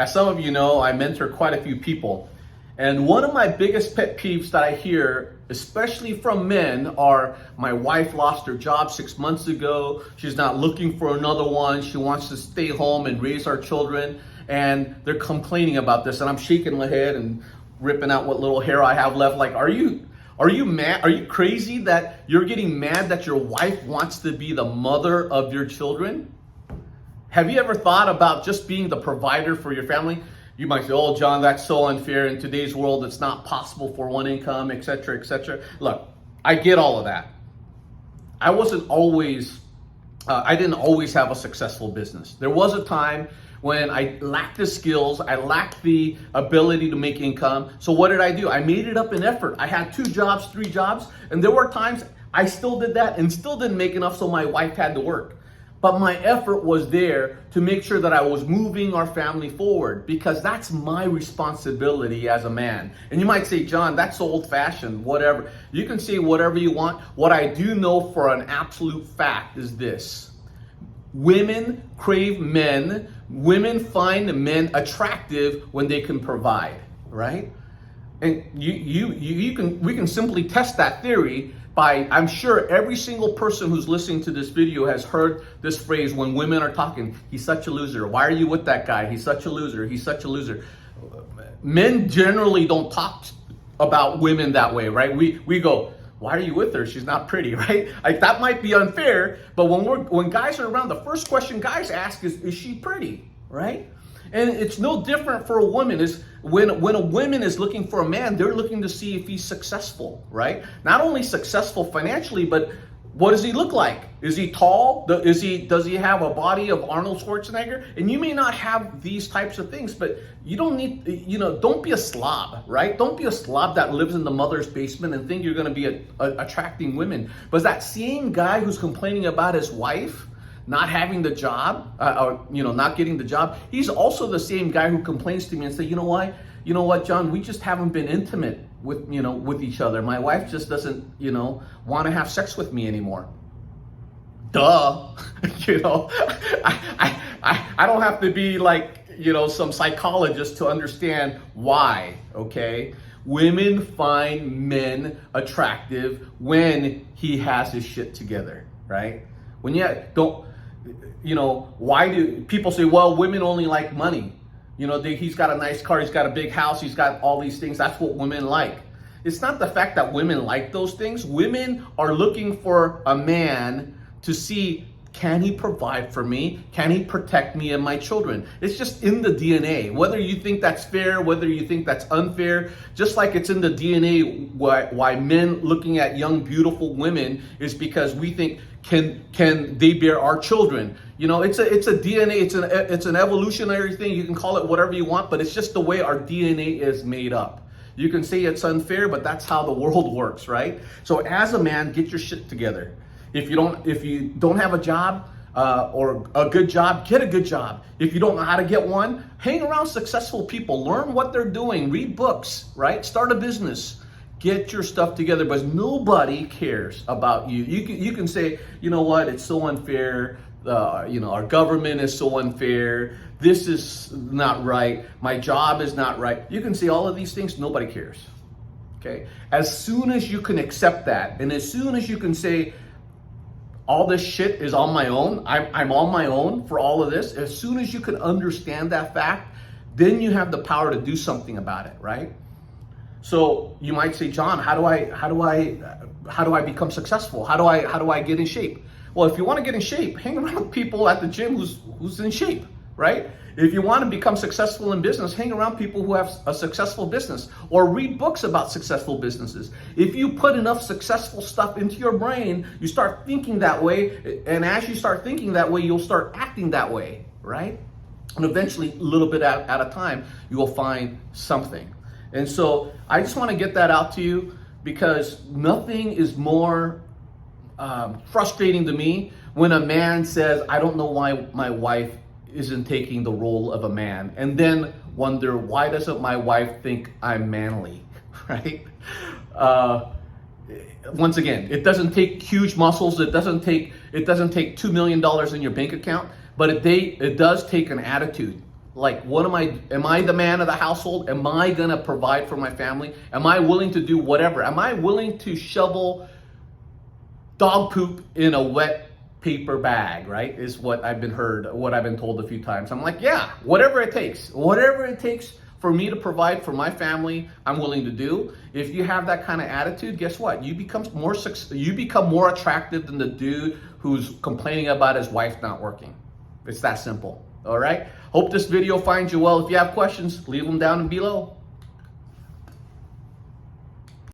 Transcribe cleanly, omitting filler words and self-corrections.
As some of you know, I mentor quite a few people. And one of my biggest pet peeves that I hear, especially from men, are my wife lost her job 6 months ago. She's not looking for another one. She wants to stay home and raise our children. And they're complaining about this. And I'm shaking my head and ripping out what little hair I have left. Like, are you mad? Are you crazy that you're getting mad that your wife wants to be the mother of your children? Have you ever thought about just being the provider for your family? You might say, oh, John, that's so unfair. In today's world, it's not possible for one income, etc., etc. Look, I get all of that. I didn't always have a successful business. There was a time when I lacked the skills, I lacked the ability to make income. So what did I do? I made it up in effort. I had 2 jobs, 3 jobs, and there were times I still did that and still didn't make enough, so my wife had to work. But my effort was there to make sure that I was moving our family forward, because that's my responsibility as a man. And you might say, John, that's so old-fashioned, whatever. You can say whatever you want. What I do know for an absolute fact is this. Women crave men. Women find men attractive when they can provide, right? And we can simply test that theory by, I'm sure every single person who's listening to this video has heard this phrase when women are talking, he's such a loser. Why are you with that guy? He's such a loser. He's such a loser. Men generally don't talk about women that way, right? We go, why are you with her? She's not pretty, right? Like, that might be unfair, but when guys are around, the first question guys ask is she pretty, right? And it's no different for a woman. Is when a woman is looking for a man, they're looking to see if he's successful, right? Not only successful financially, but what does he look like? Is he tall? Does he have a body of Arnold Schwarzenegger? And you may not have these types of things, but you don't need, don't be a slob, right? Don't be a slob that lives in the mother's basement and think you're going to be attracting women. But that same guy who's complaining about his wife not having the job, not getting the job, he's also the same guy who complains to me and say, you know what, John, we just haven't been intimate with each other. My wife just doesn't, want to have sex with me anymore. Duh. I don't have to be like, some psychologist to understand why, okay? Women find men attractive when he has his shit together, right? When why do people say, well, women only like money? He's got a nice car, he's got a big house, he's got all these things. That's what women like. It's not the fact that women like those things. Women are looking for a man to see, can he provide for me? Can he protect me and my children? It's just in the DNA. Whether you think that's fair, whether you think that's unfair, just like it's in the DNA why men looking at young, beautiful women is because we think, can they bear our children? It's a DNA, it's an evolutionary thing. You can call it whatever you want, but it's just the way our DNA is made up. You can say it's unfair, but that's how the world works, right? So as a man, get your shit together. If you don't have a job or a good job, get a good job. If you don't know how to get one, hang around successful people, learn what they're doing, read books, right? Start a business. Get your stuff together, but nobody cares about you. You can say, you know what, it's so unfair. Our government is so unfair. This is not right. My job is not right. You can say all of these things. Nobody cares. Okay. As soon as you can accept that, and as soon as you can say, all this shit is on my own. I'm on my own for all of this. As soon as you can understand that fact, then you have the power to do something about it, right? So you might say, John, how do I become successful? How do I get in shape? Well, if you want to get in shape, hang around with people at the gym who's in shape, right? If you want to become successful in business, hang around people who have a successful business, or read books about successful businesses. If you put enough successful stuff into your brain, you start thinking that way, and as you start thinking that way, you'll start acting that way, right? And eventually, a little bit at a time, you will find something. And so I just want to get that out to you, because nothing is more frustrating to me when a man says, I don't know why my wife isn't taking the role of a man, and then wonder, why doesn't my wife think I'm manly, right? Once again, it doesn't take huge muscles. It doesn't take $2 million in your bank account, but it does take an attitude. Like, am I the man of the household? Am I gonna provide for my family? Am I willing to do whatever? Am I willing to shovel dog poop in a wet paper bag, right? Is what I've been told a few times. I'm like, yeah, whatever it takes for me to provide for my family, I'm willing to do. If you have that kind of attitude, guess what? You become more attractive than the dude who's complaining about his wife not working. It's that simple. All right. Hope this video finds you well. If you have questions, leave them down below.